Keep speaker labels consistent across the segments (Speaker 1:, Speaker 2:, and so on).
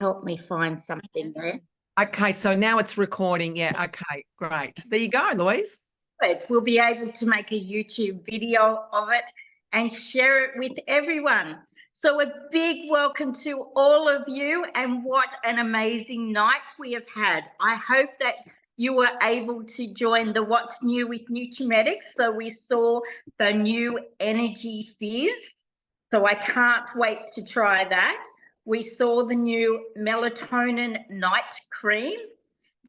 Speaker 1: help me find something there.
Speaker 2: Okay, so now it's recording. Yeah, okay, great. There you go, Louise.
Speaker 1: We'll be able to make a YouTube video of it and share it with everyone. So a big welcome to all of you, and what an amazing night we have had. I hope that you were able to join the What's New with Nutrimetics. So we saw the new Energy Fizz. So I can't wait to try that. We saw the new Melatonin Night Cream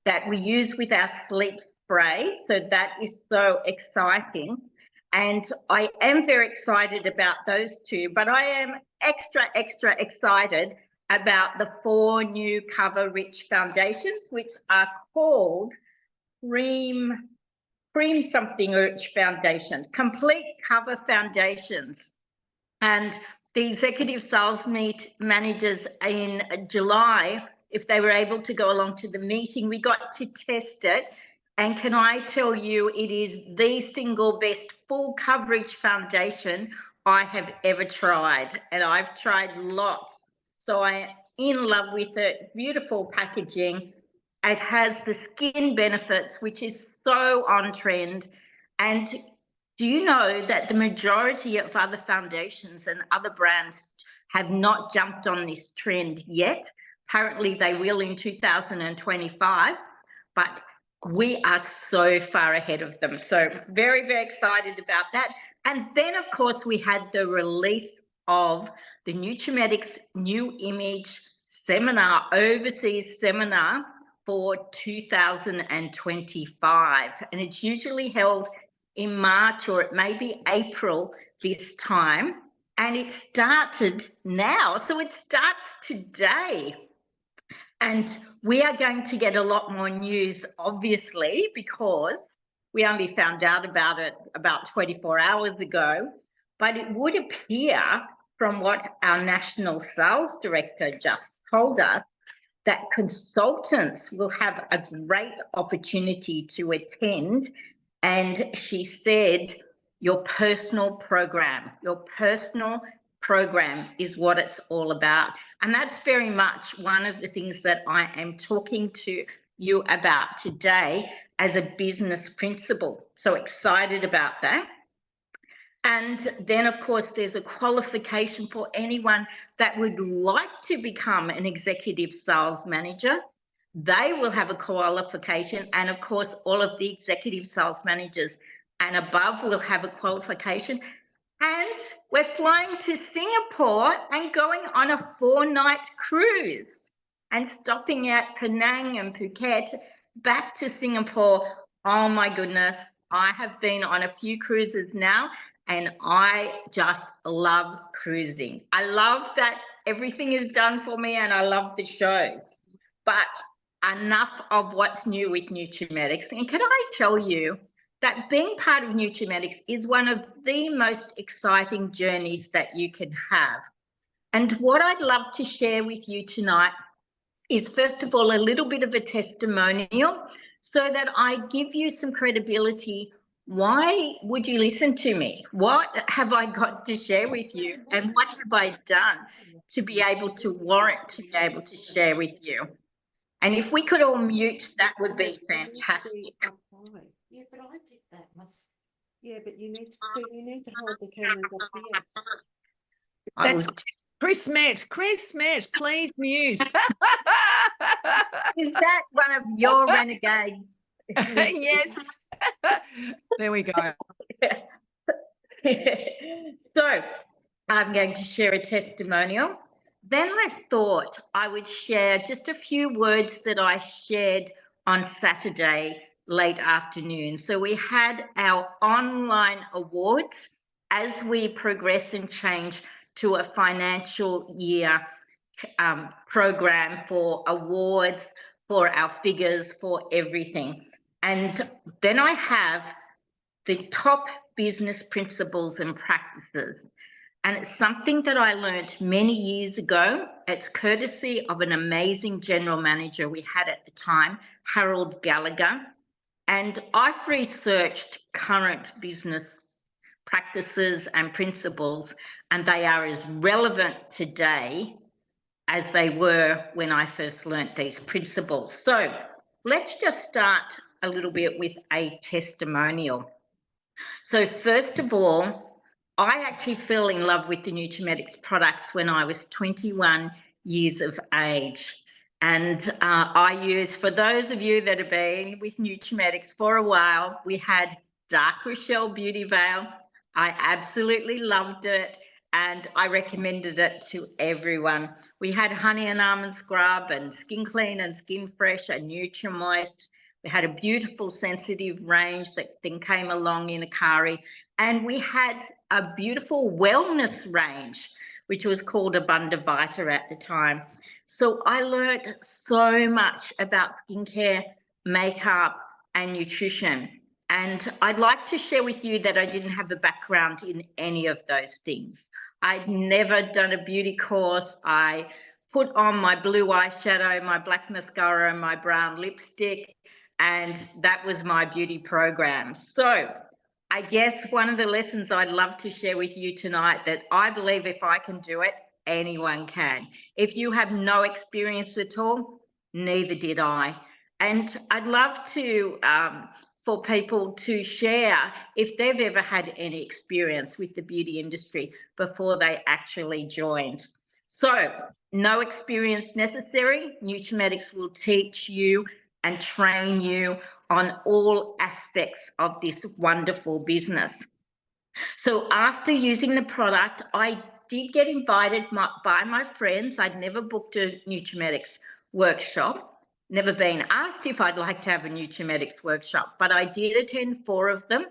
Speaker 1: that we use with our sleep spray. So that is so exciting. And I am very excited about those two, but I am extra excited about the 4 new cover-rich foundations, which are called cream something rich foundations, complete cover foundations. And the executive sales managers in July, if they were able to go along to the meeting, we got to test it. And can I tell you, it is the single best full coverage foundation I have ever tried. And I've tried lots. So I am in love with it. Beautiful packaging. It has the skin benefits, which is so on trend. And do you know that the majority of other foundations and other brands have not jumped on this trend yet? Apparently they will in 2025, but we are so far ahead of them. So very, very excited about that. And then, of course, we had the release of the Nutrimetics New Image Seminar, overseas seminar for 2025. And it's usually held in March, or it may be April this time. And it started now. So it starts today. And we are going to get a lot more news, obviously, because we only found out about it about 24 hours ago. But it would appear from what our national sales director just told us that consultants will have a great opportunity to attend. And she said, your personal program is what it's all about. And that's very much one of the things that I am talking to you about today as a business principle. So excited about that. And then, of course, there's a qualification for anyone that would like to become an executive sales manager. They will have a qualification. And of course, all of the executive sales managers and above will have a qualification. And we're flying to Singapore and going on a 4-night cruise and stopping at Penang and Phuket, back to Singapore. Oh my goodness, I have been on a few cruises now, and I just love cruising. I love that everything is done for me, and I love the shows. But enough of what's new with Nutrimetics. And can I tell you that being part of Nutrimetics is one of the most exciting journeys that you can have. And what I'd love to share with you tonight is, first of all, a little bit of a testimonial so that I give you some credibility. Why would you listen to me? What have I got to share with you? And what have I done to be able to warrant to be able to share with you? And if we could all mute, that would be fantastic.
Speaker 3: Yeah, but I did that. Yeah, but you need to hold the cameras up here.
Speaker 2: That's Chris Met. Chris Met, please mute.
Speaker 1: Is that one of your renegades?
Speaker 2: Yes. There we go.
Speaker 1: So I'm going to share a testimonial. Then I thought I would share just a few words that I shared on Saturday late afternoon. So we had our online awards as we progress and change to a financial year program for awards, for our figures, for everything. And then I have the top business principles and practices. And it's something that I learned many years ago. It's courtesy of an amazing general manager we had at the time, Harold Gallagher. And I've researched current business practices and principles, and they are as relevant today as they were when I first learnt these principles. So let's just start a little bit with a testimonial. So first of all, I actually fell in love with the Nutrimetics products when I was 21 years of age. And I used, for those of you that have been with Nutrimetics for a while, we had Dark Rochelle Beauty Veil. I absolutely loved it and I recommended it to everyone. We had Honey and Almond Scrub and Skin Clean and Skin Fresh and Nutrimoist. We had a beautiful sensitive range that then came along in Akari. And we had a beautiful wellness range, which was called Abunda Vita at the time. So I learned so much about skincare, makeup, and nutrition. And I'd like to share with you that I didn't have a background in any of those things. I'd never done a beauty course. I put on my blue eyeshadow, my black mascara, and my brown lipstick, and that was my beauty program. So I guess one of the lessons I'd love to share with you tonight, that I believe if I can do it, anyone can. If you have no experience at all, neither did I. And I'd love to for people to share if they've ever had any experience with the beauty industry before they actually joined. So no experience necessary. Nutrimetics will teach you and train you on all aspects of this wonderful business. So after using the product, I did get invited by my friends. I'd never booked a Nutrimetics workshop, never been asked if I'd like to have a Nutrimetics workshop, but I did attend 4 of them.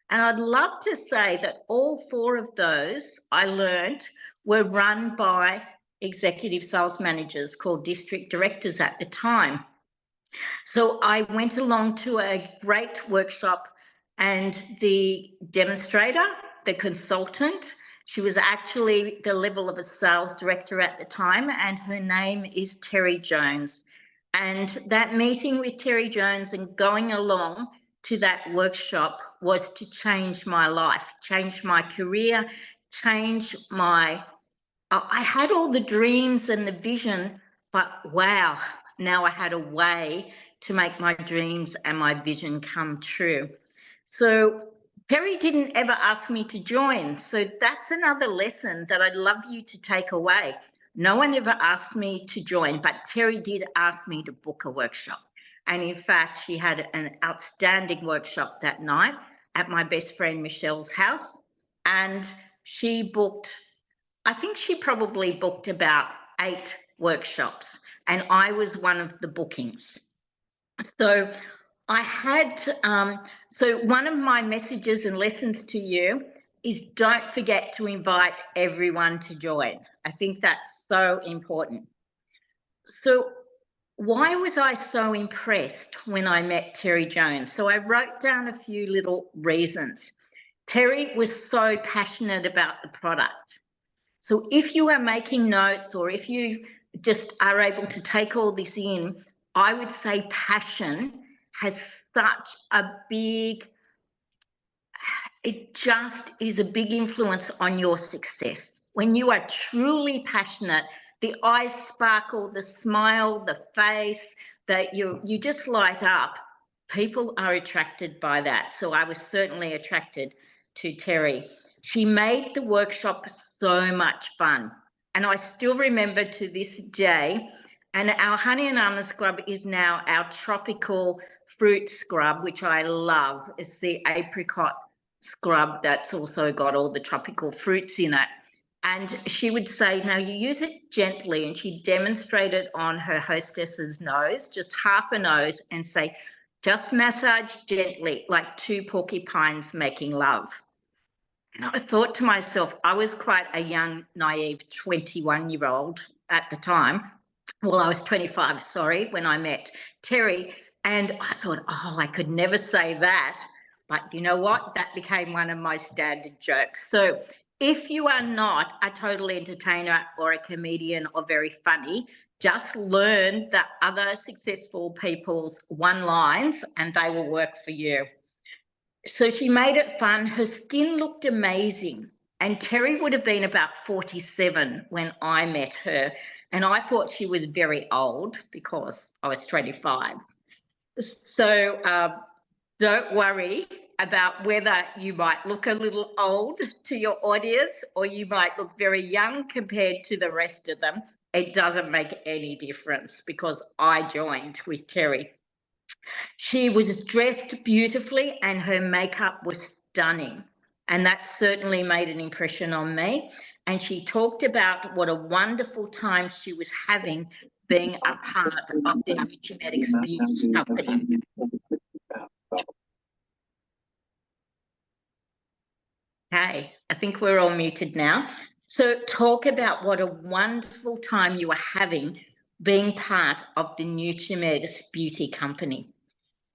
Speaker 1: And I'd love to say that all 4 of those I learned were run by executive sales managers called district directors at the time. So I went along to a great workshop, and the demonstrator, the consultant, she was actually the level of a sales director at the time, and her name is Terry Jones. And that meeting with Terry Jones and going along to that workshop was to change my life, change my career, change my, I had all the dreams and the vision, but wow, now I had a way to make my dreams and my vision come true. So Terry didn't ever ask me to join. So that's another lesson that I'd love you to take away. No one ever asked me to join, but Terry did ask me to book a workshop. And in fact, she had an outstanding workshop that night at my best friend Michelle's house. And she booked, I think she probably booked about 8 workshops, and I was one of the bookings. So I had, so one of my messages and lessons to you is don't forget to invite everyone to join. I think that's so important. So why was I so impressed when I met Terry Jones? So I wrote down a few little reasons. Terry was so passionate about the product. So if you are making notes, or if you just are able to take all this in, I would say passion has such a big, it just is a big influence on your success. When you are truly passionate, the eyes sparkle, the smile, the face, that you just light up. People are attracted by that. So I was certainly attracted to Terry. She made the workshop so much fun. And I still remember to this day, and our Honey and Almond Scrub is now our tropical fruit scrub, which I love. It's the apricot scrub that's also got all the tropical fruits in it. And she would say, now you use it gently, and she demonstrated on her hostess's nose, just half a nose, and say, just massage gently, like 2 porcupines making love. And I thought to myself, I was quite a young, naive 21-year-old at the time. Well, I was 25, sorry, when I met Terry. And I thought, oh, I could never say that. But you know what? That became one of my standard jokes. So if you are not a total entertainer or a comedian or very funny, just learn the other successful people's one-liners and they will work for you. So she made it fun. Her skin looked amazing. And Terry would have been about 47 when I met her. And I thought she was very old because I was 25. So don't worry about whether you might look a little old to your audience or you might look very young compared to the rest of them. It doesn't make any difference because I joined with Terry. She was dressed beautifully and her makeup was stunning. And that certainly made an impression on me. And she talked about what a wonderful time she was having being a part of the Nutrimetics beauty company. Okay, I think we're all muted now. So talk about what a wonderful time you were having being part of the Nutrimetics beauty company.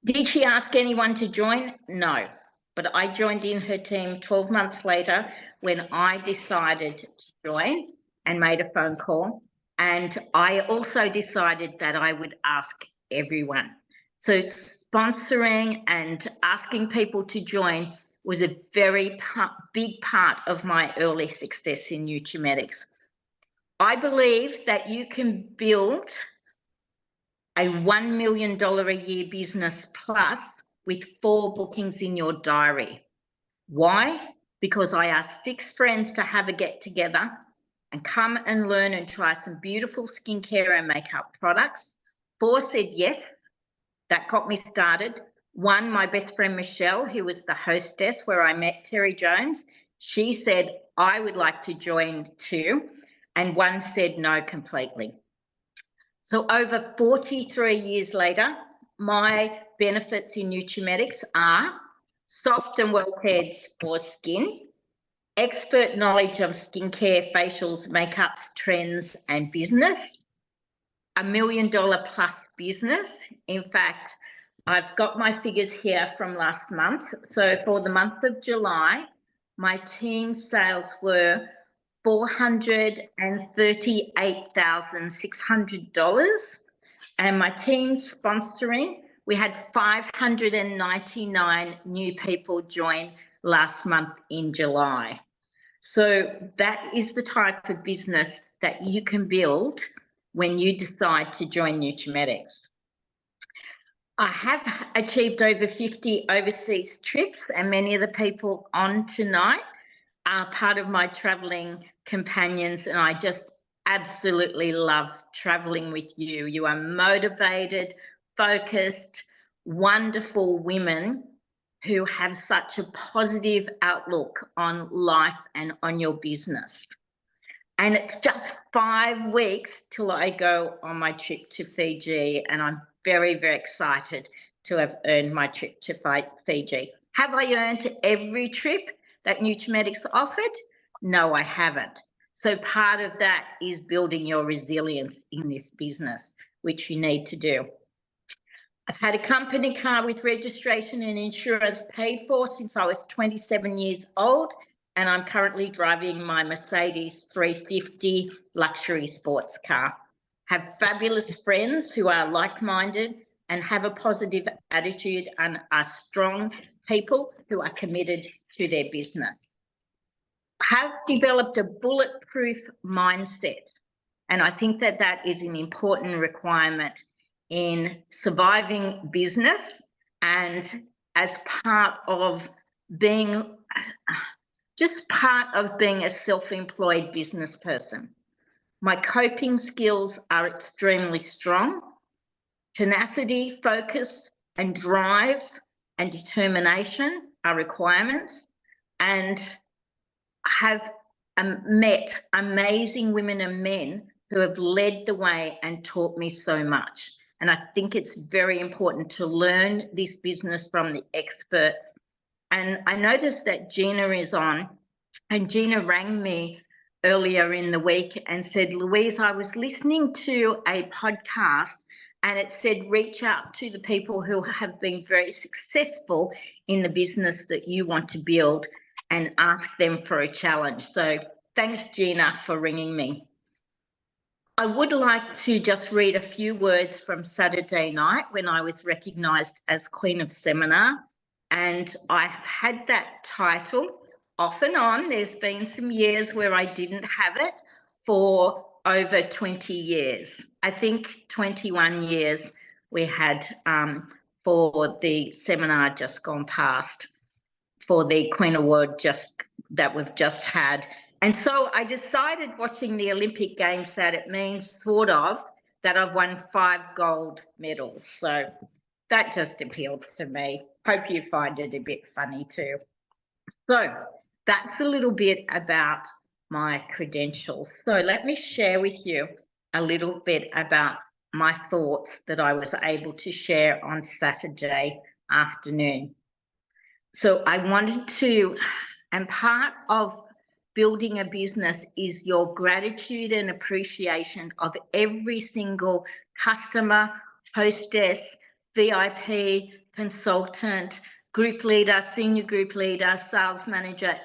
Speaker 1: Did she ask anyone to join? No, but I joined in her team 12 months later when I decided to join and made a phone call. And I also decided that I would ask everyone. So sponsoring and asking people to join was a very big part of my early success in Nutrimetics. I believe that you can build a $1 million a year business plus with 4 bookings in your diary. Why? Because I asked 6 friends to have a get together and come and learn and try some beautiful skincare and makeup products. 4 said yes. That got me started. 1, my best friend Michelle, who was the hostess where I met Terry Jones, she said, I would like to join too. And 1 said no completely. So over 43 years later, my benefits in Nutrimetics are soft and well-cared for skin, expert knowledge of skincare, facials, makeups, trends, and business, $1 million plus business. In fact, I've got my figures here from last month. So for the month of July, my team sales were $438,600. And my team sponsoring, we had 599 new people join last month in July. So that is the type of business that you can build when you decide to join Nutrimetics. I have achieved over 50 overseas trips, and many of the people on tonight are part of my traveling companions, and I just absolutely love traveling with you. You are motivated, focused, wonderful women who have such a positive outlook on life and on your business. And it's just 5 weeks till I go on my trip to Fiji, and I'm very, very excited to have earned my trip to Fiji. Have I earned every trip that Nutrimetics offered? No, I haven't. So part of that is building your resilience in this business, which you need to do. I've had a company car with registration and insurance paid for since I was 27 years old, and I'm currently driving my Mercedes 350 luxury sports car. Have fabulous friends who are like-minded and have a positive attitude and are strong people who are committed to their business. Have developed a bulletproof mindset, and I think that that is an important requirement in surviving business and as part of being just part of being a self-employed business person. My coping skills are extremely strong. Tenacity, focus, and drive and determination are requirements, and have met amazing women and men who have led the way and taught me so much. And I think it's very important to learn this business from the experts. And I noticed that Gina is on, and Gina rang me earlier in the week and said, Louise, I was listening to a podcast and it said, reach out to the people who have been very successful in the business that you want to build and ask them for a challenge. So thanks, Gina, for ringing me. I would like to just read a few words from Saturday night when I was recognised as Queen of Seminar. And I've had that title off and on. There's been some years where I didn't have it for over 20 years. I think 21 years we had for the seminar just gone past, for the Queen Award that we've just had. And so I decided, watching the Olympic Games, that it means sort of that I've won 5 gold medals. So that just appealed to me. Hope you find it a bit funny too. So that's a little bit about my credentials. So let me share with you a little bit about my thoughts that I was able to share on Saturday afternoon. So I wanted to, and part of building a business is your gratitude and appreciation of every single customer, hostess, VIP, consultant, group leader, senior group leader, sales manager,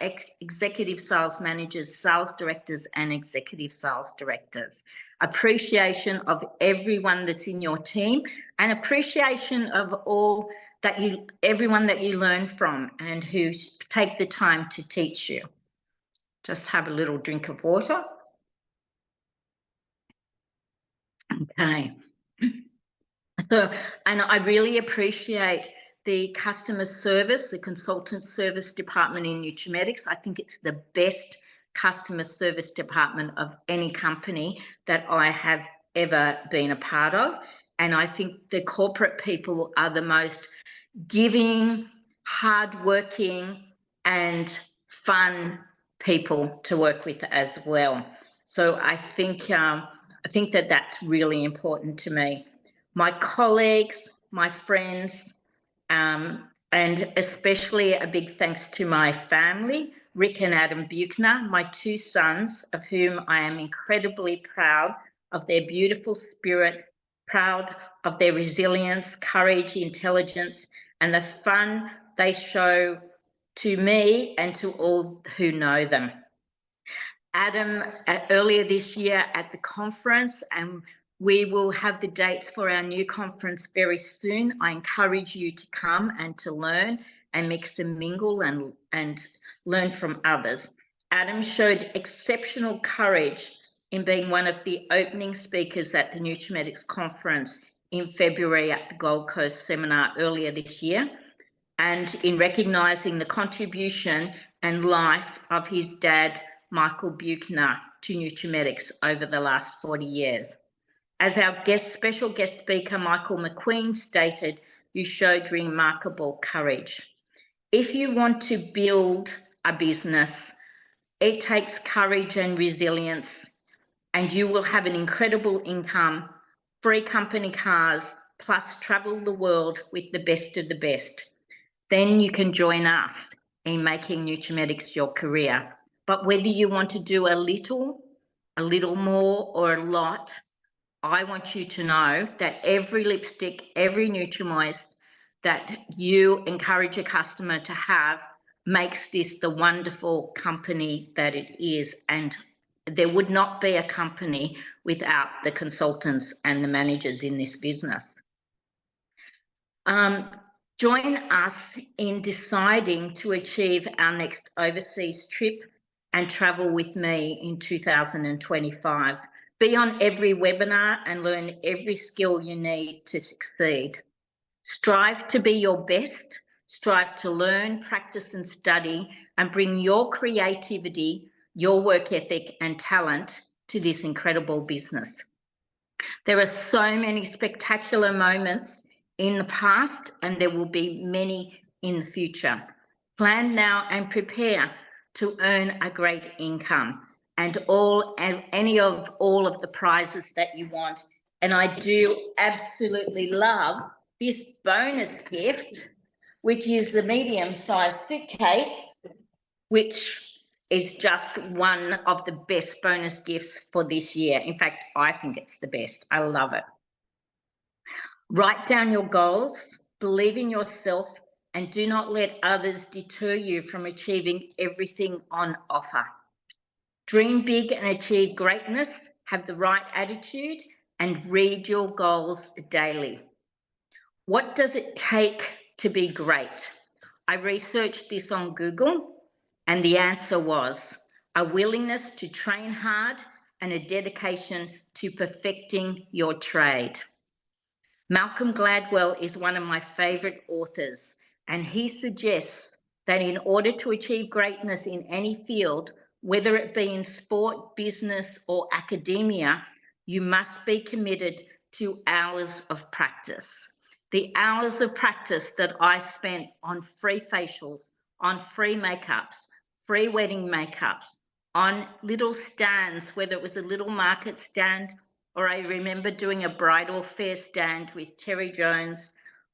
Speaker 1: executive sales managers, sales directors, and executive sales directors. Appreciation of everyone that's in your team, and appreciation of all that everyone that you learn from and who take the time to teach you. Just have a little drink of water. Okay. So, and I really appreciate the customer service, the consultant service department in Nutrimetics. I think it's the best customer service department of any company that I have ever been a part of. And I think the corporate people are the most giving, hardworking, and fun people to work with as well. So I think that that's really important to me. My colleagues, my friends, and especially a big thanks to my family, Rick and Adam Buechner, my 2 sons, of whom I am incredibly proud of their beautiful spirit, proud of their resilience, courage, intelligence, and the fun they show to me and to all who know them. Adam, earlier this year at the conference, and we will have the dates for our new conference very soon. I encourage you to come and to learn and mix and mingle and learn from others. Adam showed exceptional courage in being one of the opening speakers at the Nutrimetics conference in February at the Gold Coast seminar earlier this year, and in recognising the contribution and life of his dad, Michael Buechner, to Nutrimetics over the last 40 years. As our special guest speaker, Michael McQueen, stated, you showed remarkable courage. If you want to build a business, it takes courage and resilience, and you will have an incredible income, free company cars, plus travel the world with the best of the best. Then you can join us in making Nutrimetics your career. But whether you want to do a little more, or a lot, I want you to know that every lipstick, every Nutrimoist that you encourage a customer to have makes this the wonderful company that it is. And there would not be a company without the consultants and the managers in this business. Join us in deciding to achieve our next overseas trip and travel with me in 2025. Be on every webinar and learn every skill you need to succeed. Strive to be your best, strive to learn, practice and study, and bring your creativity, your work ethic and talent to this incredible business. There are so many spectacular moments in the past, and there will be many in the future. Plan now and prepare to earn a great income and any of all of the prizes that you want. And I do absolutely love this bonus gift, which is the medium-sized suitcase, which is just one of the best bonus gifts for this year. In fact, I think it's the best. I love it. Write down your goals, believe in yourself, and do not let others deter you from achieving everything on offer. Dream big and achieve greatness, have the right attitude, and read your goals daily. What does it take to be great? I researched this on Google, and the answer was a willingness to train hard and a dedication to perfecting your trade. Malcolm Gladwell is one of my favorite authors, and he suggests that in order to achieve greatness in any field, whether it be in sport, business, or academia, you must be committed to hours of practice. The hours of practice that I spent on free facials, on free makeups, free wedding makeups, on little stands, whether it was a little market stand, or I remember doing a bridal fair stand with Terry Jones.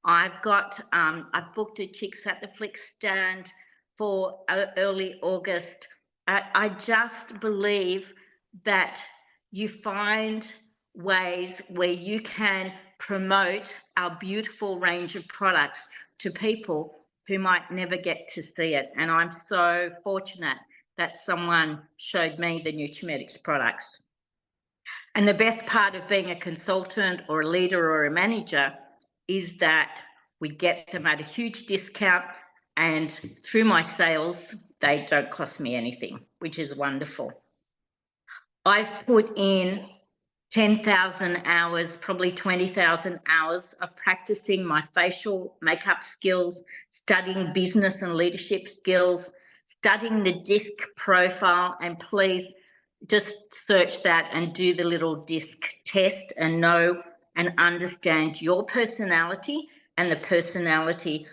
Speaker 1: I've booked a Chicks at the Flick stand for early August. I just believe that you find ways where you can promote our beautiful range of products to people who might never get to see it. And I'm so fortunate that someone showed me the Nutrimetics products. And the best part of being a consultant or a leader or a manager is that we get them at a huge discount, and through my sales, they don't cost me anything, which is wonderful. I've put in 10,000 hours, probably 20,000 hours of practicing my facial makeup skills, studying business and leadership skills, studying the DISC profile, and please just search that and do the little DISC test and know and understand your personality and the personality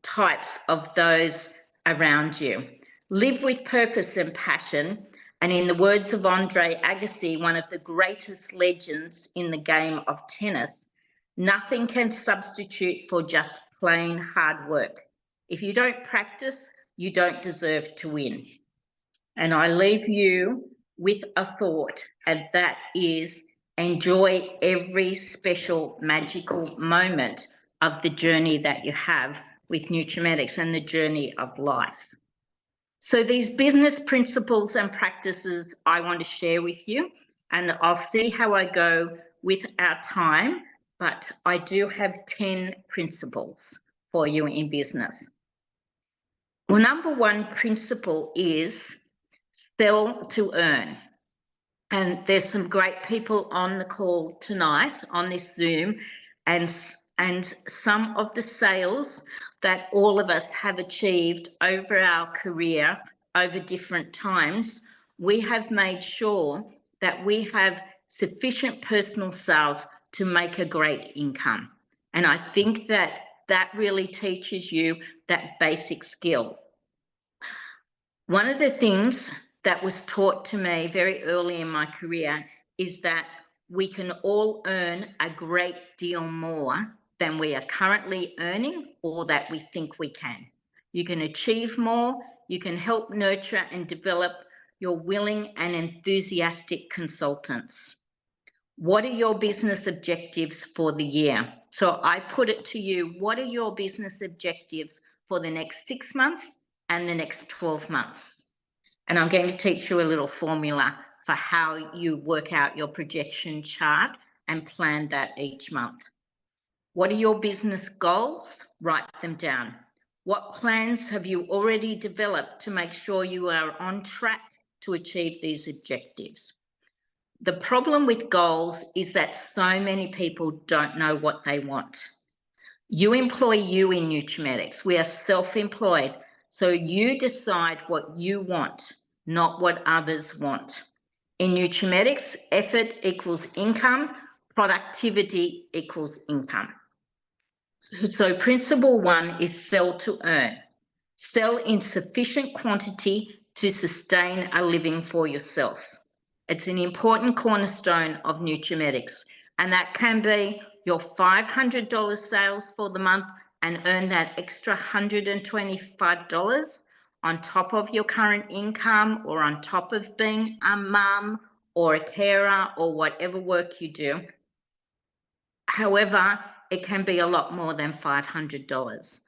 Speaker 1: types of those around you. Live with purpose and passion. And in the words of Andre Agassi, one of the greatest legends in the game of tennis, nothing can substitute for just plain hard work. If you don't practice, you don't deserve to win. And I leave you with a thought, and that is enjoy every special magical moment of the journey that you have with Nutrimetics and the journey of life. So these business principles and practices I want to share with you, and I'll see how I go with our time, but I do have 10 principles for you in business. Well, number one principle is sell to earn. And there's some great people on the call tonight on this Zoom, and some of the sales that all of us have achieved over our career, over different times, we have made sure that we have sufficient personal sales to make a great income. And I think that that really teaches you that basic skill. One of the things that was taught to me very early in my career is that we can all earn a great deal more than we are currently earning or that we think we can. You can achieve more, you can help nurture and develop your willing and enthusiastic consultants. What are your business objectives for the year? So I put it to you, what are your business objectives for the next 6 months and the next 12 months? And I'm going to teach you a little formula for how you work out your projection chart and plan that each month. What are your business goals? Write them down. What plans have you already developed to make sure you are on track to achieve these objectives? The problem with goals is that so many people don't know what they want. You employ you in Nutrimetics. We are self-employed. So you decide what you want, not what others want. In Nutrimetics, effort equals income, productivity equals income. So principle one is sell to earn. Sell in sufficient quantity to sustain a living for yourself. It's an important cornerstone of Nutrimetics, and that can be your $500 sales for the month and earn that extra $125 on top of your current income or on top of being a mum or a carer or whatever work you do. However, it can be a lot more than $500.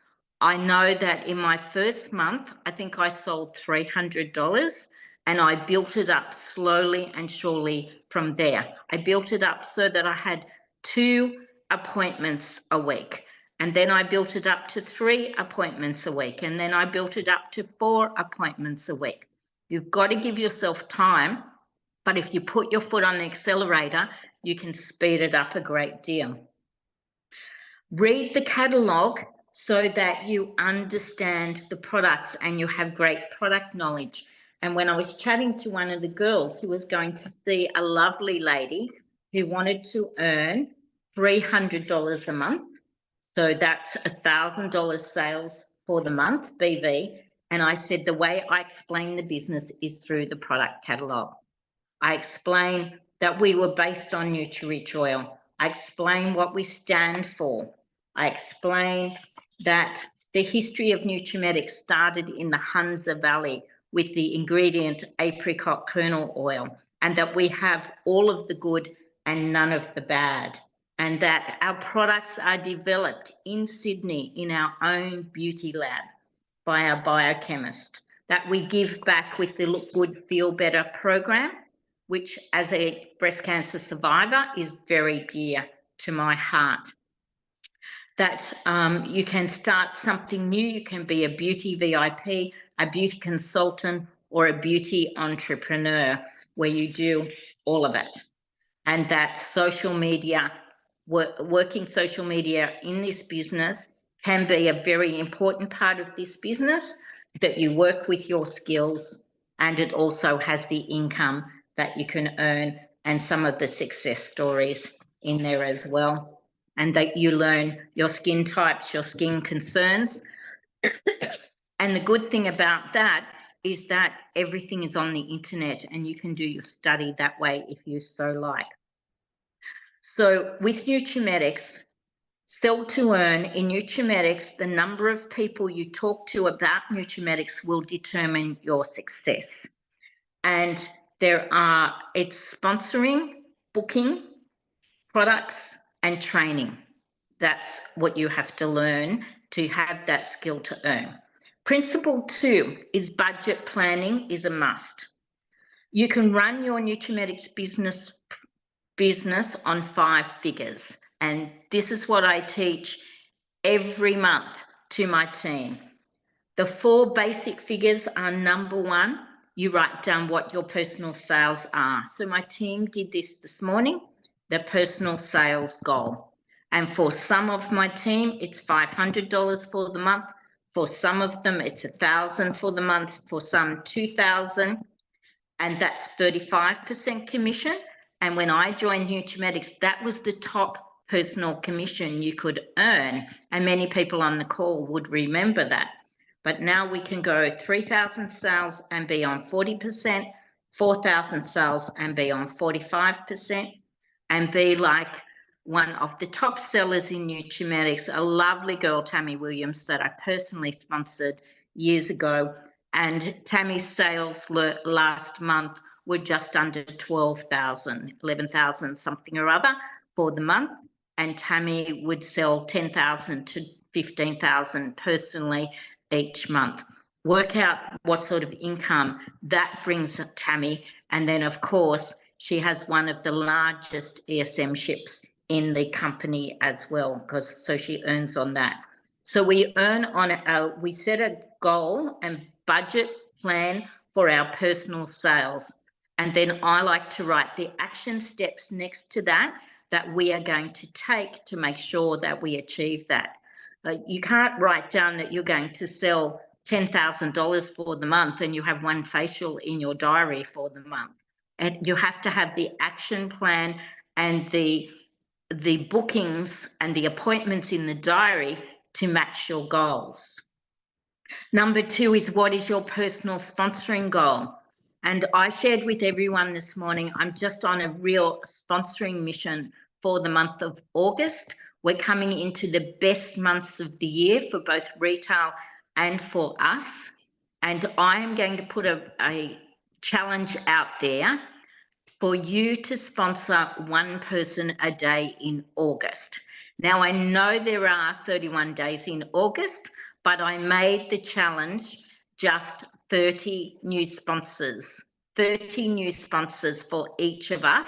Speaker 1: I know that in my first month, I think I sold $300 and I built it up slowly and surely from there. I built it up so that I had 2 appointments a week. And then I built it up to 3 appointments a week. And then I built it up to 4 appointments a week. You've got to give yourself time But if you put your foot on the accelerator, you can speed it up a great deal. Read the catalogue so that you understand the products and you have great product knowledge. And when I was chatting to one of the girls who was going to see a lovely lady who wanted to earn $300 a month, so that's $1,000 sales for the month, BV. And I said, the way I explain the business is through the product catalogue. I explained that we were based on Nutri-Rich oil. I explained what we stand for. I explained that the history of Nutrimetics started in the Hunza Valley with the ingredient apricot kernel oil, and that we have all of the good and none of the bad, and that our products are developed in Sydney in our own beauty lab by our biochemist, that we give back with the Look Good, Feel Better program, which as a breast cancer survivor is very dear to my heart. That you can start something new. You can be a beauty VIP, a beauty consultant, or a beauty entrepreneur where you do all of it. And that social media, working social media in this business can be a very important part of this business, that you work with your skills, and it also has the income that you can earn and some of the success stories in there as well. And that you learn your skin types, your skin concerns. And the good thing about that is that everything is on the internet and you can do your study that way if you so like. So with Nutrimetics, sell to earn, in Nutrimetics, the number of people you talk to about Nutrimetics will determine your success. And it's sponsoring, booking, products, and training. That's what you have to learn to have that skill to earn. Principle 2 is budget planning is a must. You can run your Nutrimetics business on 5 figures. And this is what I teach every month to my team. The 4 basic figures are: number 1, you write down what your personal sales are. So my team did this morning, the personal sales goal. And for some of my team, it's $500 for the month. For some of them, it's $1,000 for the month. For some, $2,000. And that's 35% commission. And when I joined Nutrimetics, that was the top personal commission you could earn. And many people on the call would remember that. But now we can go 3,000 sales and be on 40%, 4,000 sales and be on 45%, and be like one of the top sellers in Nutrimetics, a lovely girl, Tammy Williams, that I personally sponsored years ago. And Tammy's sales last month were just under 12,000, 11,000 something or other for the month. And Tammy would sell 10,000 to 15,000 personally each month. Work out what sort of income that brings Tammy. And then, of course, she has one of the largest ESM ships in the company as well, so she earns on that. So we earn on we set a goal and budget plan for our personal sales. And then I like to write the action steps next to that we are going to take to make sure that we achieve that. You can't write down that you're going to sell $10,000 for the month and you have one facial in your diary for the month. And you have to have the action plan and the bookings and the appointments in the diary to match your goals. Number 2 is, what is your personal sponsoring goal? And I shared with everyone this morning, I'm just on a real sponsoring mission for the month of August. We're coming into the best months of the year for both retail and for us. And I am going to put a challenge out there for you to sponsor one person a day in August. Now, I know there are 31 days in August, but I made the challenge just 30 new sponsors. 30 new sponsors for each of us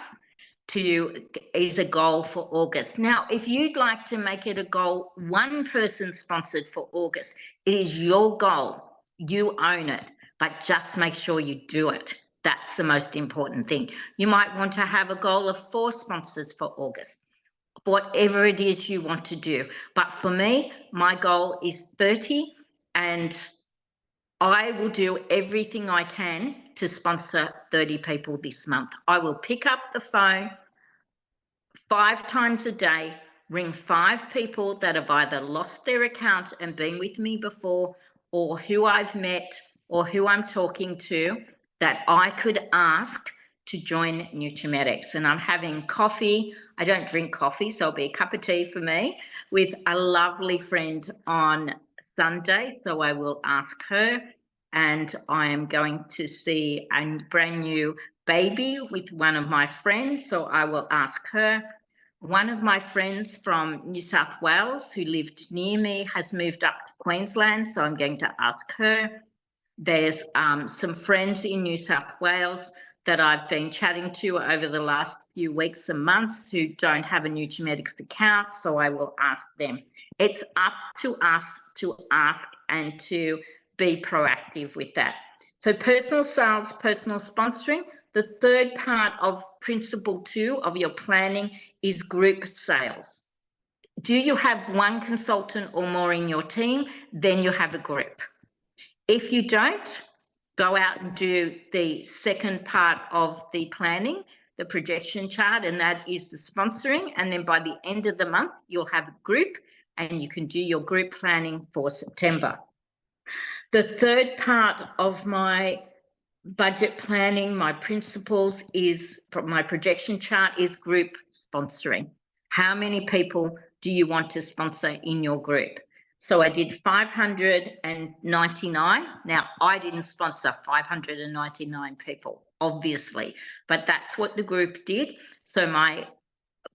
Speaker 1: is a goal for August. Now, if you'd like to make it a goal, one person sponsored for August, it is your goal. You own it, but just make sure you do it. That's the most important thing. You might want to have a goal of 4 sponsors for August, whatever it is you want to do. But for me, my goal is 30, and I will do everything I can to sponsor 30 people this month. I will pick up the phone 5 times a day, ring 5 people that have either lost their account and been with me before, or who I've met, or who I'm talking to that I could ask to join Nutrimetics. And I'm having coffee. I don't drink coffee, so it'll be a cup of tea for me with a lovely friend on Sunday. So I will ask her, and I am going to see a brand new baby with one of my friends. So I will ask her. One of my friends from New South Wales who lived near me has moved up to Queensland, so I'm going to ask her. There's some friends in New South Wales that I've been chatting to over the last few weeks and months who don't have a Nutrimetics account, so I will ask them. It's up to us to ask and to be proactive with that. So personal sales, personal sponsoring. The third part of principle 2 of your planning is group sales. Do you have one consultant or more in your team? Then you have a group. If you don't, go out and do the second part of the planning, the projection chart, and that is the sponsoring. And then by the end of the month, you'll have a group and you can do your group planning for September. The third part of my budget planning, my principles is, my projection chart is group sponsoring. How many people do you want to sponsor in your group? So I did 599. Now, I didn't sponsor 599 people, obviously, but that's what the group did. So my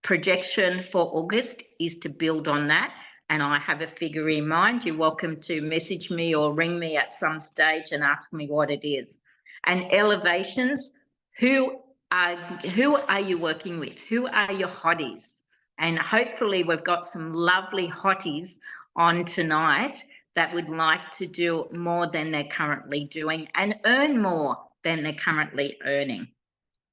Speaker 1: projection for August is to build on that. And I have a figure in mind. You're welcome to message me or ring me at some stage and ask me what it is. And elevations, who are you working with? Who are your hotties? And hopefully we've got some lovely hotties on tonight that would like to do more than they're currently doing and earn more than they're currently earning.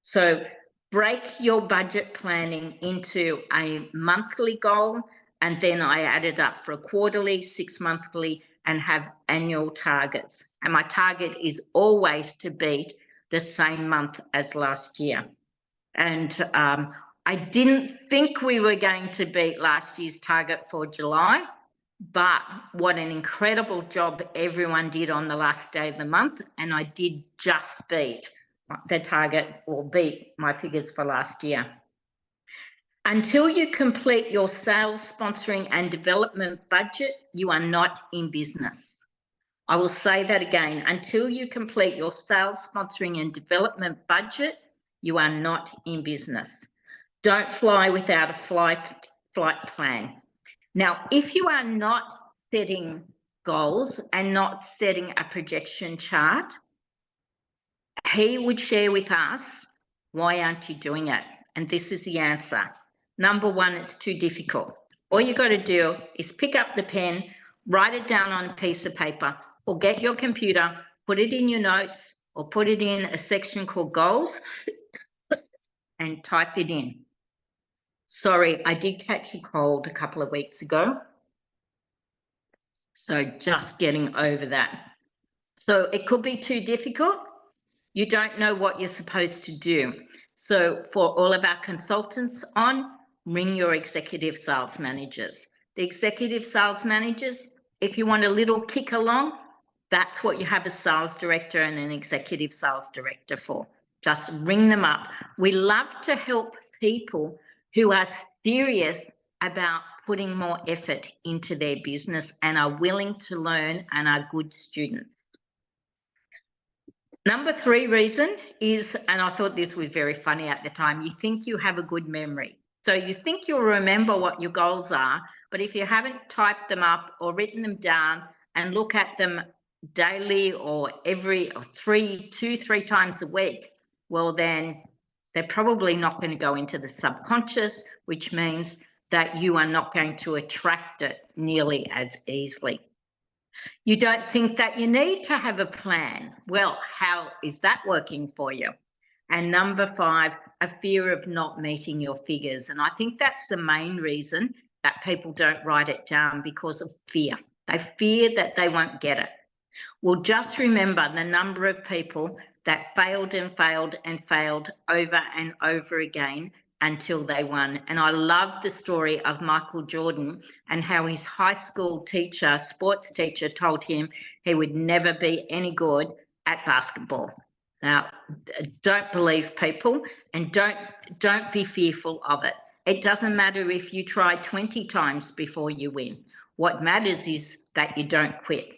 Speaker 1: So break your budget planning into a monthly goal, and then I add it up for a quarterly, 6 monthly, and have annual targets. And my target is always to beat the same month as last year. And I didn't think we were going to beat last year's target for July, but what an incredible job everyone did on the last day of the month. And I did just beat the target, or beat my figures for last year. Until you complete your sales, sponsoring and development budget, you are not in business. I will say that again. Until you complete your sales, sponsoring and development budget, you are not in business. Don't fly without a flight plan. Now, if you are not setting goals and not setting a projection chart, he would share with us, why aren't you doing it? And this is the answer. Number 1, it's too difficult. All you got to do is pick up the pen, write it down on a piece of paper, or get your computer, put it in your notes, or put it in a section called goals and type it in. Sorry, I did catch a cold a couple of weeks ago. So just getting over that. So it could be too difficult. You don't know what you're supposed to do. So for all of our consultants on, ring your executive sales managers. The executive sales managers, if you want a little kick along, that's what you have a sales director and an executive sales director for. Just ring them up. We love to help people who are serious about putting more effort into their business and are willing to learn and are good students. Number 3 reason is, and I thought this was very funny at the time, you think you have a good memory. So you think you'll remember what your goals are, but if you haven't typed them up or written them down and look at them daily or every 3 times a week, well, then they're probably not going to go into the subconscious, which means that you are not going to attract it nearly as easily. You don't think that you need to have a plan. Well, how is that working for you? And number 5, a fear of not meeting your figures. And I think that's the main reason that people don't write it down, because of fear. They fear that they won't get it. Well, just remember the number of people that failed and failed and failed over and over again until they won. And I love the story of Michael Jordan and how his high school teacher, sports teacher, told him he would never be any good at basketball. Now, don't believe people, and don't be fearful of it. It doesn't matter if you try 20 times before you win. What matters is that you don't quit.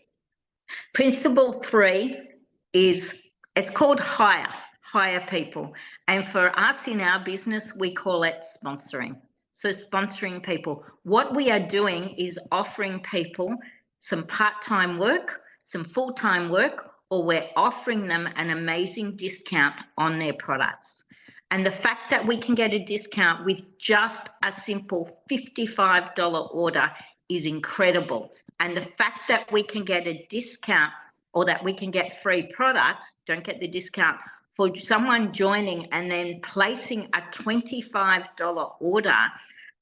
Speaker 1: Principle 3 is, it's called hire people. And for us in our business, we call it sponsoring. So sponsoring people. What we are doing is offering people some part-time work, some full-time work, or we're offering them an amazing discount on their products. And the fact that we can get a discount with just a simple $55 order is incredible. And the fact that we can get a discount, or that we can get free products, don't get the discount, for someone joining and then placing a $25 order,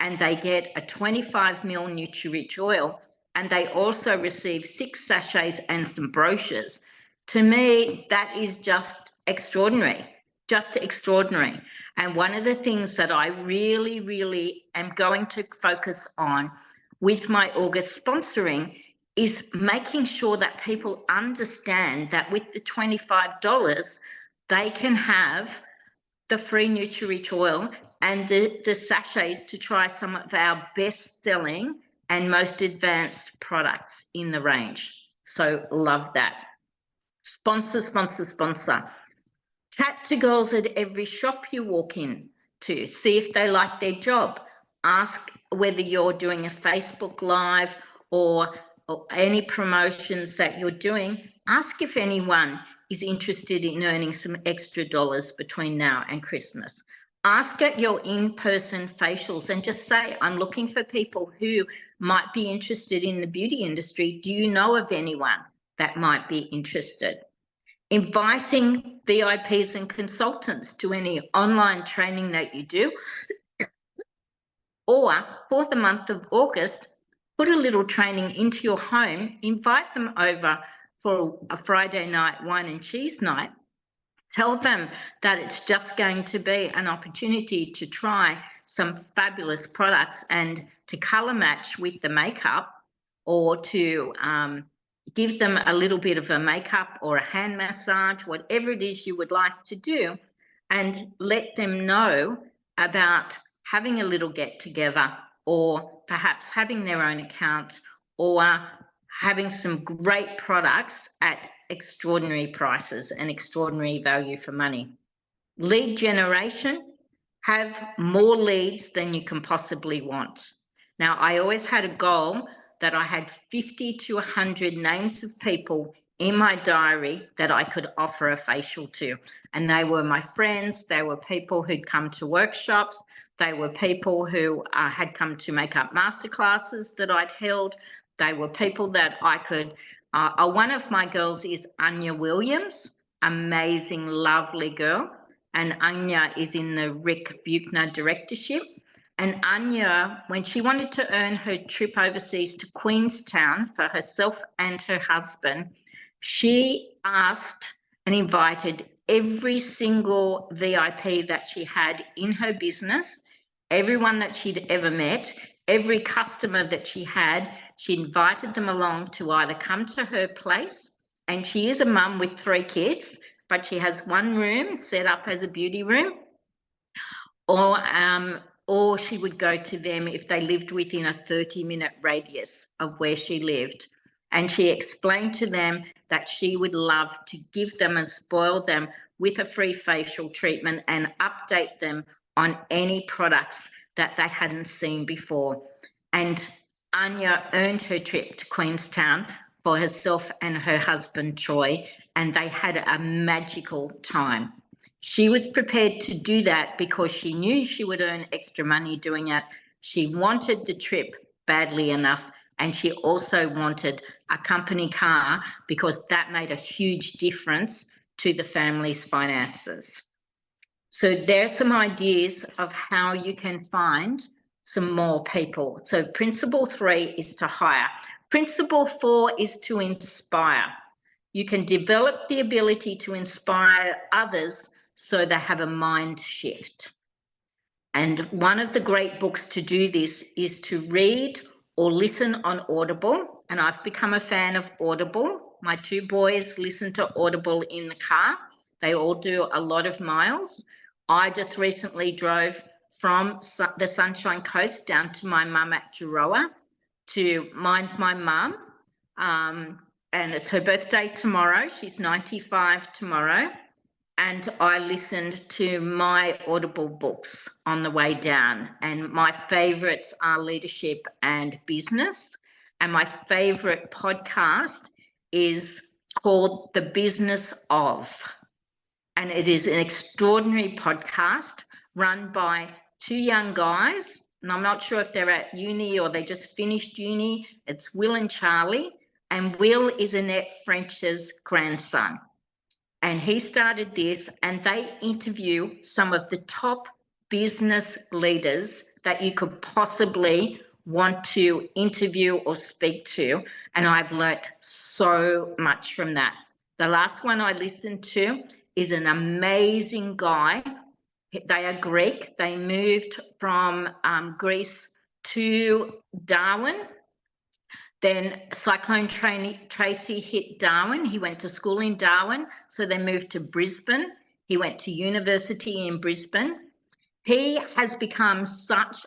Speaker 1: and they get a 25 ml Nutri-Rich oil, and they also receive 6 sachets and some brochures. To me, that is just extraordinary, just extraordinary. And one of the things that I really, really am going to focus on with my August sponsoring is making sure that people understand that with the $25, they can have the free Nutri-Rich oil and the sachets to try some of our best-selling and most advanced products in the range. So love that. Sponsor, sponsor, sponsor. Chat to girls at every shop you walk in to. See if they like their job. Ask whether you're doing a Facebook Live or any promotions that you're doing. Ask if anyone is interested in earning some extra dollars between now and Christmas. Ask at your in-person facials and just say, I'm looking for people who might be interested in the beauty industry. Do you know of anyone that might be interested? Inviting VIPs and consultants to any online training that you do. Or for the month of August, put a little training into your home, invite them over for a Friday night wine and cheese night. Tell them that it's just going to be an opportunity to try some fabulous products and to colour match with the makeup, or to give them a little bit of a makeup or a hand massage, whatever it is you would like to do, and let them know about having a little get together, or perhaps having their own account, or having some great products at extraordinary prices and extraordinary value for money. Lead generation, have more leads than you can possibly want. Now, I always had a goal that I had 50 to 100 names of people in my diary that I could offer a facial to. And they were my friends, they were people who'd come to workshops, they were people who had come to makeup masterclasses that I'd held, they were people that I could, one of my girls is Anya Williams, amazing, lovely girl. And Anya is in the Rick Buechner directorship. And Anya, when she wanted to earn her trip overseas to Queenstown for herself and her husband, she asked and invited every single VIP that she had in her business, everyone that she'd ever met, every customer that she had, she invited them along to either come to her place, and she is a mum with 3 kids, but she has one room set up as a beauty room, or she would go to them if they lived within a 30-minute radius of where she lived. And she explained to them that she would love to give them and spoil them with a free facial treatment and update them on any products that they hadn't seen before. And Anya earned her trip to Queenstown for herself and her husband, Troy, and they had a magical time. She was prepared to do that because she knew she would earn extra money doing it. She wanted the trip badly enough, And she also wanted a company car because that made a huge difference to the family's finances. So there's some ideas of how you can find some more people. So principle 3 is to hire. Principle 4 is to inspire. You can develop the ability to inspire others so they have a mind shift. And one of the great books to do this is to read or listen on Audible. And I've become a fan of Audible. My 2 boys listen to Audible in the car. They all do a lot of miles. I just recently drove from the Sunshine Coast down to my mum at Jiroa to mind my mum. And it's her birthday tomorrow. She's 95 tomorrow. And I listened to my Audible books on the way down. And my favourites are leadership and business. And my favourite podcast is called The Business of. And it is an extraordinary podcast run by 2 young guys. And I'm not sure if they're at uni or they just finished uni. It's Will and Charlie. And Will is Annette French's grandson. And he started this, and they interview some of the top business leaders that you could possibly want to interview or speak to. And I've learnt so much from that. The last one I listened to is an amazing guy. They are Greek. They moved from Greece to Darwin. Then Cyclone Tracy hit Darwin. He went to school in Darwin. So they moved to Brisbane. He went to university in Brisbane. He has become such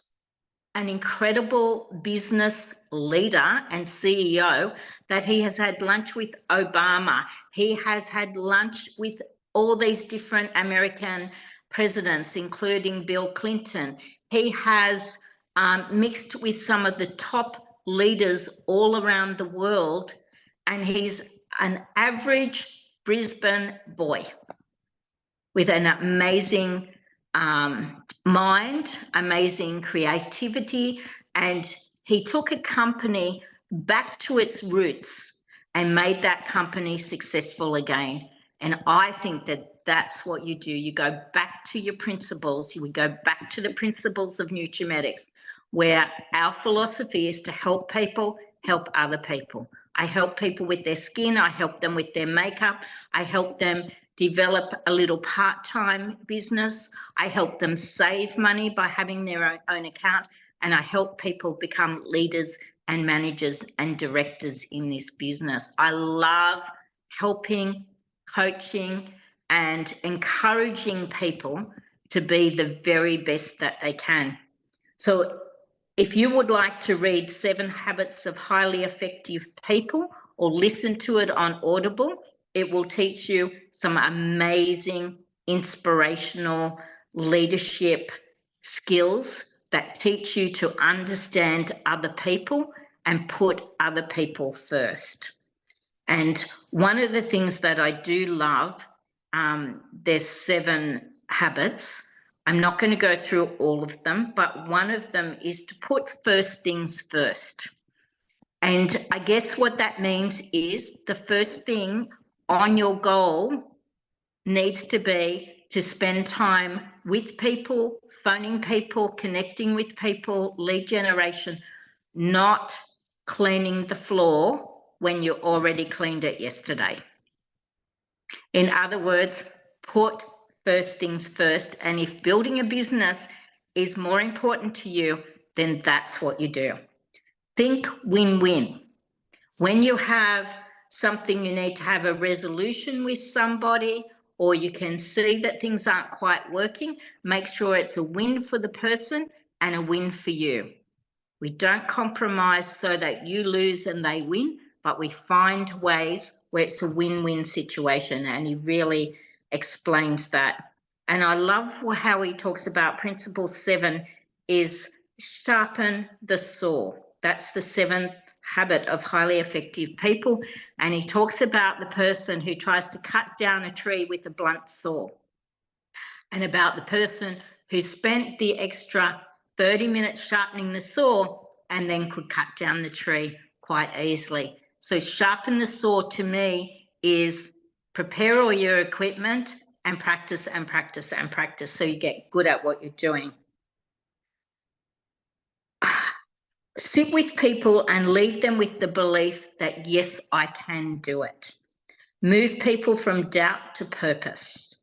Speaker 1: an incredible business leader and CEO that he has had lunch with Obama. He has had lunch with all these different American presidents, including Bill Clinton. He has mixed with some of the top leaders all around the world, and he's an average Brisbane boy with an amazing mind, amazing creativity, and he took a company back to its roots and made that company successful again. And I think that that's what you do. You go back to your principles. You would go back to the principles of Nutrimetics, where our philosophy is to help people, help other people. I help people with their skin. I help them with their makeup. I help them develop a little part-time business. I help them save money by having their own account. And I help people become leaders and managers and directors in this business. I love helping, coaching, and encouraging people to be the very best that they can. So if you would like to read 7 Habits of Highly Effective People or listen to it on Audible, it will teach you some amazing, inspirational leadership skills that teach you to understand other people and put other people first. And one of the things that I do love, there's 7 habits. I'm not going to go through all of them, but one of them is to put first things first. And I guess what that means is the first thing on your goal needs to be to spend time with people, phoning people, connecting with people, lead generation, not cleaning the floor when you already cleaned it yesterday. In other words, put first things first. And if building a business is more important to you, then that's what you do. Think win-win. When you have something you need to have a resolution with somebody, or you can see that things aren't quite working, make sure it's a win for the person and a win for you. We don't compromise so that you lose and they win, but we find ways where it's a win-win situation, and he really explains that. And I love how he talks about principle 7 is sharpen the saw. That's the 7th habit of highly effective people. And he talks about the person who tries to cut down a tree with a blunt saw, and about the person who spent the extra 30 minutes sharpening the saw and then could cut down the tree quite easily. So sharpen the saw to me is prepare all your equipment and practice and practice and practice so you get good at what you're doing. Sit with people and leave them with the belief that, yes, I can do it. Move people from doubt to purpose.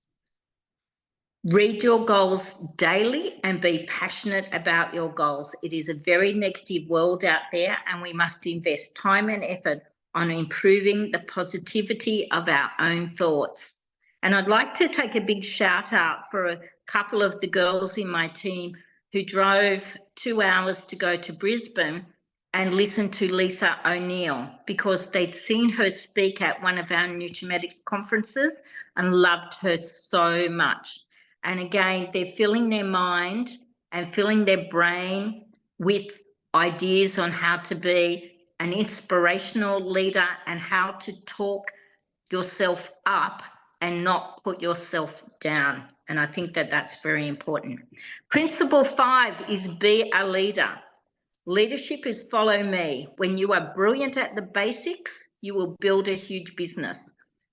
Speaker 1: Read your goals daily and be passionate about your goals. It is a very negative world out there, and we must invest time and effort on improving the positivity of our own thoughts. And I'd like to take a big shout out for a couple of the girls in my team who drove 2 hours to go to Brisbane and listen to Lisa O'Neill because they'd seen her speak at one of our Nutrimetics conferences and loved her so much. And again, they're filling their mind and filling their brain with ideas on how to be an inspirational leader and how to talk yourself up and not put yourself down. And I think that that's very important. Principle 5 is be a leader. Leadership is follow me. When you are brilliant at the basics, you will build a huge business.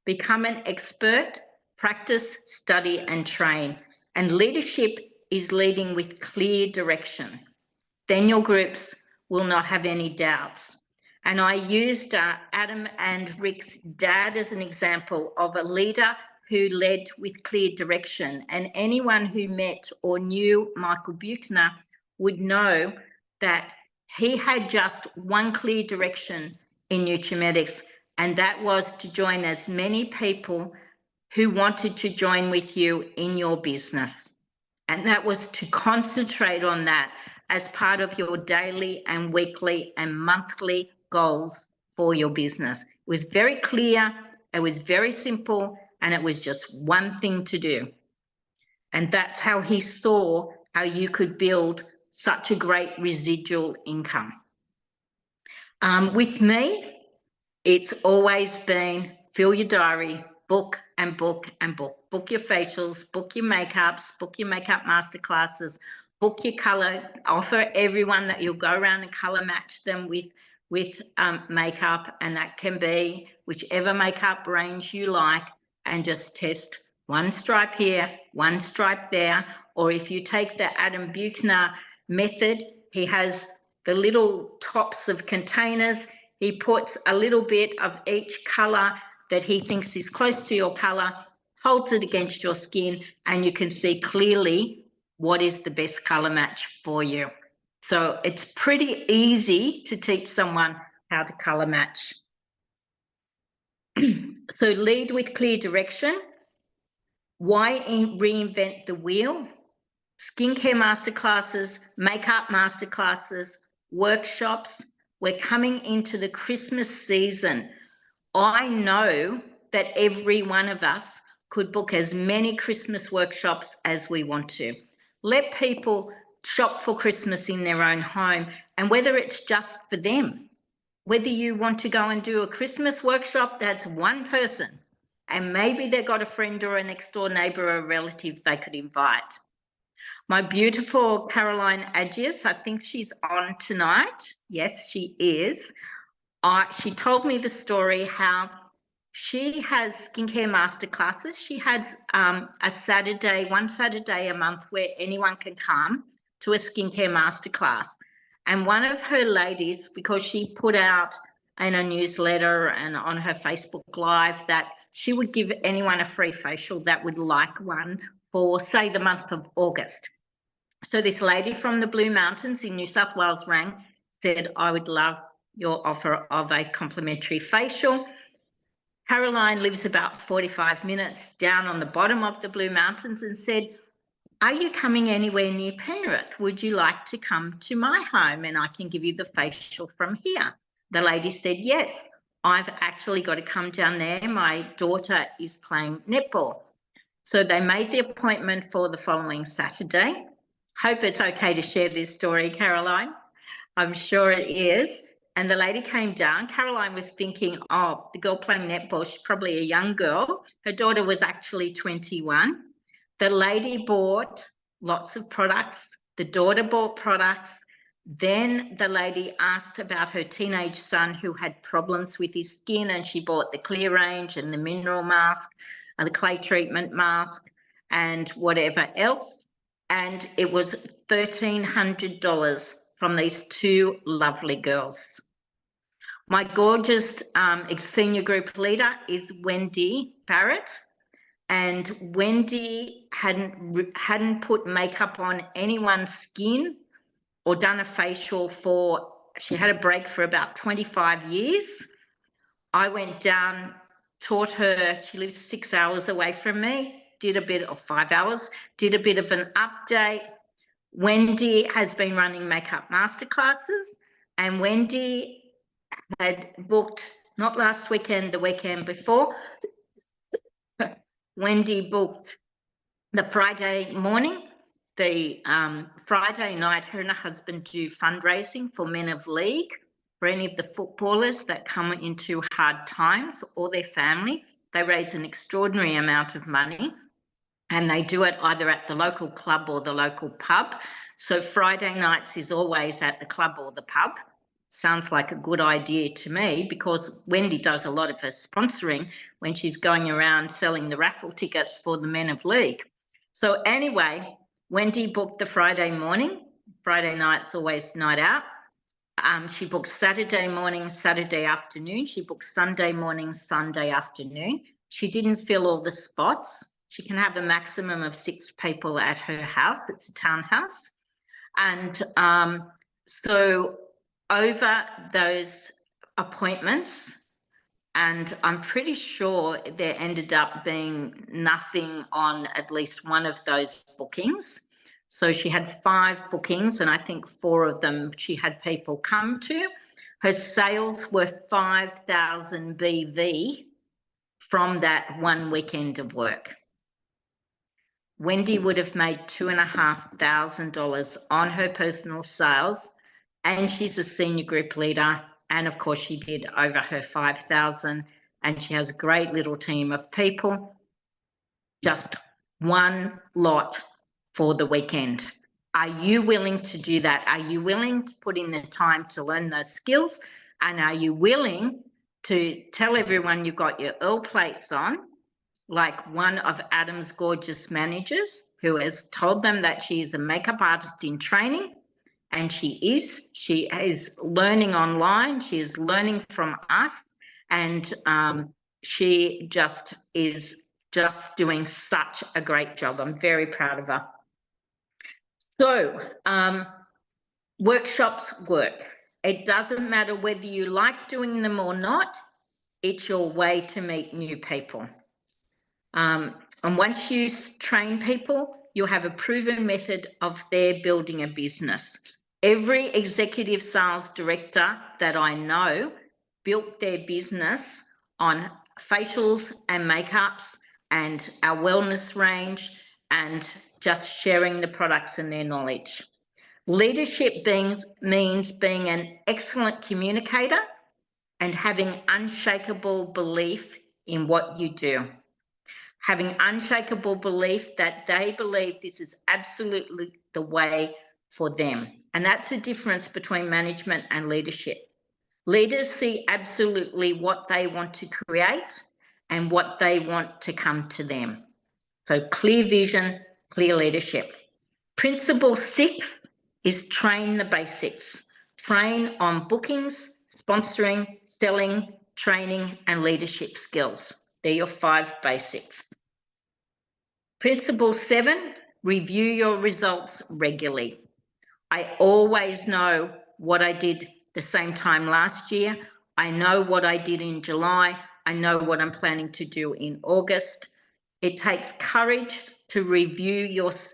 Speaker 1: Become an expert, practice, study, and train. And leadership is leading with clear direction. Then your groups will not have any doubts. And I used Adam and Rick's dad as an example of a leader who led with clear direction. And anyone who met or knew Michael Buechner would know that he had just one clear direction in Nutrimetics, and that was to join as many people who wanted to join with you in your business. And that was to concentrate on that as part of your daily and weekly and monthly goals for your business. It was very clear, it was very simple, and it was just one thing to do. And that's how he saw how you could build such a great residual income. With me, it's always been fill your diary, book and book and book. Book your facials, book your makeups, book your makeup masterclasses, book your color. Offer everyone that you'll go around and color match them with makeup, and that can be whichever makeup range you like, and just test one stripe here, one stripe there. Or if you take the Adam Buechner method, he has the little tops of containers. He puts a little bit of each color that he thinks is close to your color, holds it against your skin, and you can see clearly what is the best color match for you. So it's pretty easy to teach someone how to color match. So lead with clear direction. Why reinvent the wheel? Skincare masterclasses, makeup masterclasses, workshops. We're coming into the Christmas season. I know that every one of us could book as many Christmas workshops as we want to. Let people shop for Christmas in their own home, and whether it's just for them, whether you want to go and do a Christmas workshop that's one person, and maybe they've got a friend or a next door neighbor or a relative they could invite. My beautiful Caroline Agius, I think she's on tonight. Yes, she is. She told me the story how she has skincare masterclasses. She has one Saturday a month where anyone can come to a skincare masterclass. And one of her ladies, because she put out in a newsletter and on her Facebook Live that she would give anyone a free facial that would like one for, say, the month of August. So this lady from the Blue Mountains in New South Wales rang, said, I would love your offer of a complimentary facial. Caroline lives about 45 minutes down on the bottom of the Blue Mountains and said, are you coming anywhere near Penrith? Would you like to come to my home and I can give you the facial from here? The lady said, yes, I've actually got to come down there. My daughter is playing netball. So they made the appointment for the following Saturday. Hope it's okay to share this story, Caroline. I'm sure it is. And the lady came down. Caroline was thinking, oh, the girl playing netball, she's probably a young girl. Her daughter was actually 21. The lady bought lots of products. The daughter bought products. Then the lady asked about her teenage son who had problems with his skin, and she bought the clear range and the mineral mask and the clay treatment mask and whatever else. And it was $1,300 from these two lovely girls. My gorgeous senior group leader is Wendy Barrett. And Wendy hadn't put makeup on anyone's skin or done a facial she had a break for about 25 years. I went down, taught her, she lives 6 hours away from me, 5 hours, did a bit of an update. Wendy has been running makeup masterclasses, and Wendy had booked, not last weekend, the weekend before, Wendy booked the Friday morning. The Friday night, her and her husband do fundraising for Men of League, for any of the footballers that come into hard times or their family. They raise an extraordinary amount of money, and they do it either at the local club or the local pub. So Friday nights is always at the club or the pub. Sounds like a good idea to me, because Wendy does a lot of her sponsoring when she's going around selling the raffle tickets for the Men of League. So anyway, Wendy booked the Friday morning. Friday night's always night out. She booked Saturday morning, Saturday afternoon. She booked Sunday morning, Sunday afternoon. She didn't fill all the spots. She can have a maximum of 6 people at her house. It's a townhouse. And so over those appointments, and I'm pretty sure there ended up being nothing on at least one of those bookings. So she had 5 bookings, and I think 4 of them she had people come to. Her sales were 5,000 BV from that one weekend of work. Wendy would have made $2,500 on her personal sales, and she's a senior group leader. And of course, she did over her 5,000, and she has a great little team of people. Just one lot for the weekend. Are you willing to do that? Are you willing to put in the time to learn those skills? And are you willing to tell everyone you've got your Earl plates on, like one of Adam's gorgeous managers, who has told them that she is a makeup artist in training? And she is learning online. She is learning from us, and she just is doing such a great job. I'm very proud of her. So workshops work. It doesn't matter whether you like doing them or not. It's your way to meet new people. And once you train people, you'll have a proven method of their building a business. Every executive sales director that I know built their business on facials and makeups and our wellness range and just sharing the products and their knowledge. Leadership means being an excellent communicator and having unshakable belief in what you do. Having unshakable belief that they believe this is absolutely the way for them. And that's the difference between management and leadership. Leaders see absolutely what they want to create and what they want to come to them. So clear vision, clear leadership. Principle 6 is train the basics. Train on bookings, sponsoring, selling, training, and leadership skills. They're your 5 basics. Principle 7, review your results regularly. I always know what I did the same time last year. I know what I did in July. I know what I'm planning to do in August. It takes courage to review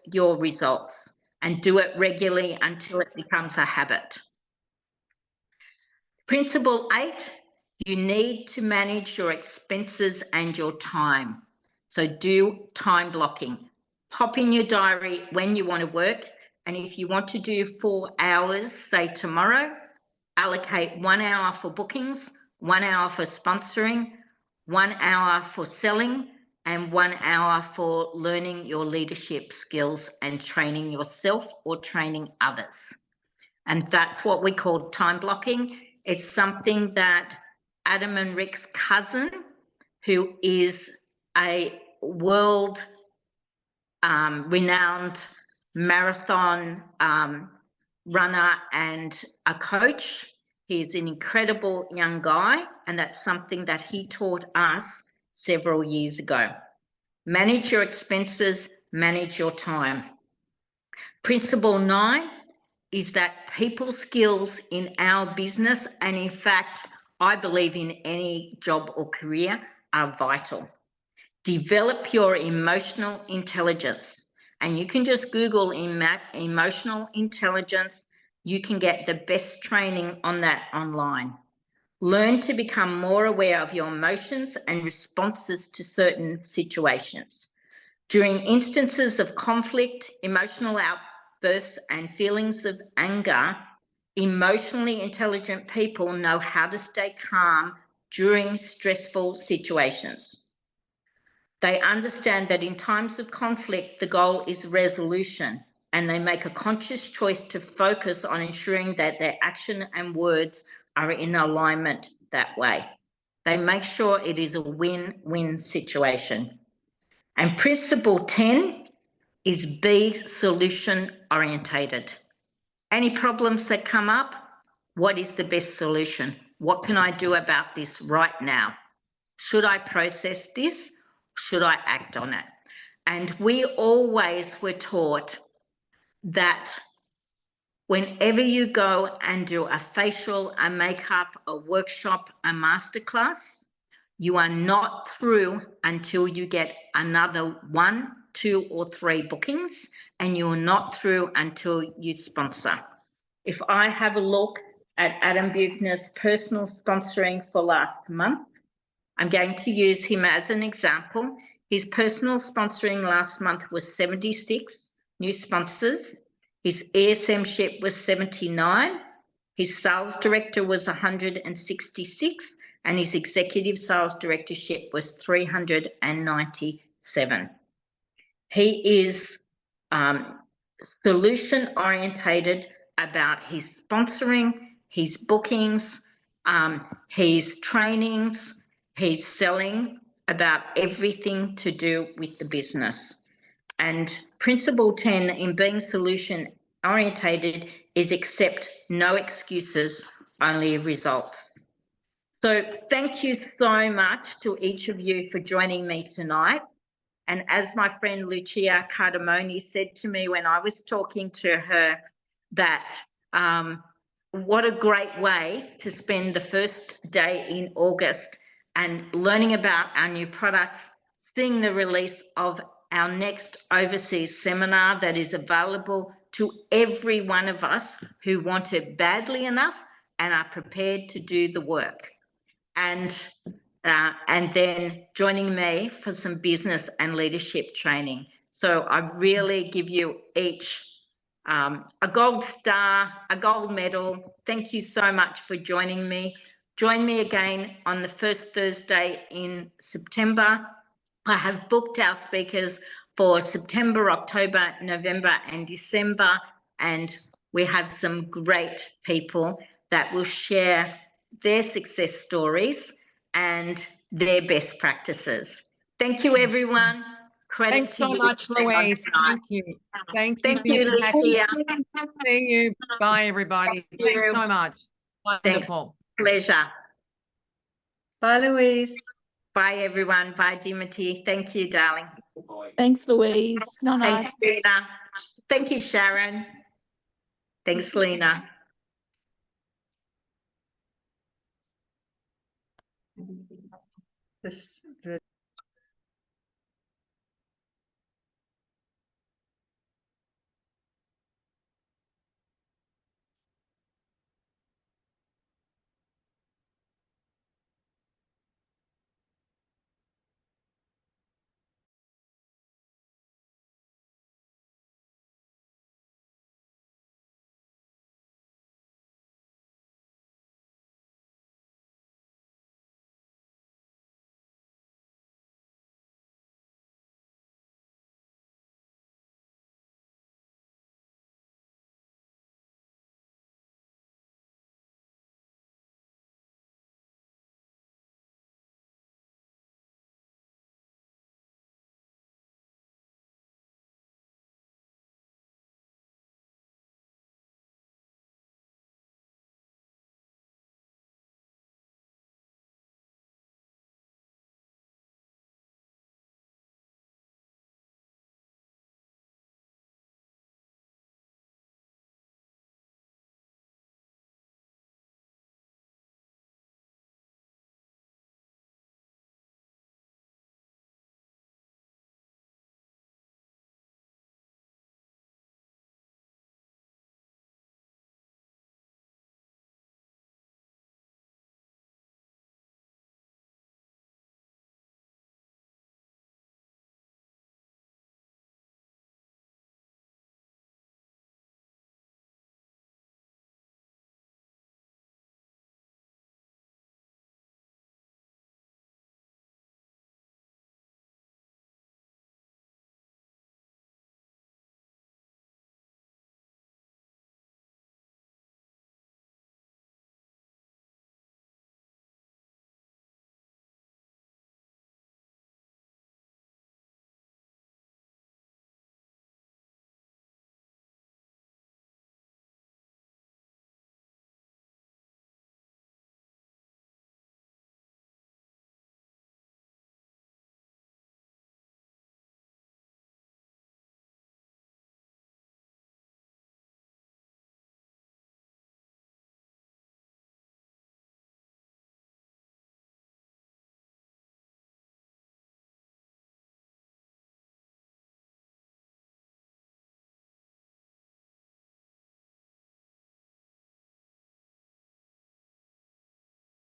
Speaker 1: your results and do it regularly until it becomes a habit. Principle 8, you need to manage your expenses and your time. So do time blocking. Pop in your diary when you want to work. And if you want to do 4 hours, say tomorrow, allocate 1 hour for bookings, 1 hour for sponsoring, 1 hour for selling, and 1 hour for learning your leadership skills and training yourself or training others. And that's what we call time blocking. It's something that Adam and Rick's cousin, who is a world renowned marathon runner and a coach. He's an incredible young guy, and that's something that he taught us several years ago. Manage your expenses, manage your time. Principle 9 is that people skills in our business, and in fact, I believe in any job or career, are vital. Develop your emotional intelligence. And you can just Google emotional intelligence. You can get the best training on that online. Learn to become more aware of your emotions and responses to certain situations. During instances of conflict, emotional outbursts, and feelings of anger, emotionally intelligent people know how to stay calm during stressful situations. They understand that in times of conflict, the goal is resolution, and they make a conscious choice to focus on ensuring that their action and words are in alignment that way. They make sure it is a win-win situation. And principle 10 is be solution orientated. Any problems that come up, what is the best solution? What can I do about this right now? Should I process this? Should I act on it? And we always were taught that whenever you go and do a facial, a makeup, a workshop, a masterclass, you are not through until you get another 1, 2, or 3 bookings, and you're not through until you sponsor. If I have a look at Adam Buechner's personal sponsoring for last month, I'm going to use him as an example. His personal sponsoring last month was 76 new sponsors. His ESMship was 79. His sales director was 166, and his executive sales directorship was 397. He is solution orientated about his sponsoring, his bookings, his trainings. He's selling about everything to do with the business. And principle 10 in being solution orientated is accept no excuses, only results. So thank you so much to each of you for joining me tonight. And as my friend Lucia Cardamone said to me when I was talking to her, that what a great way to spend the first day in August and learning about our new products, seeing the release of our next overseas seminar that is available to every one of us who want it badly enough and are prepared to do the work. And then joining me for some business and leadership training. So I really give you each a gold star, a gold medal. Thank you so much for joining me. Join me again on the first Thursday in September. I have booked our speakers for September, October, November, and December, and we have some great people that will share their success stories and their best practices. Thank you, everyone.
Speaker 2: Thanks so much, Louise. Thank you. Thank you for your passion. See you. Bye, everybody. Thanks so much. Wonderful.
Speaker 1: Thanks. Pleasure.
Speaker 3: Bye, Louise.
Speaker 1: Bye, everyone. Bye, Dimity. Thank you, darling.
Speaker 4: Thanks, Louise. No,
Speaker 1: Thanks, Lena. Thank you, Sharon. Thanks, Lena.
Speaker 3: Just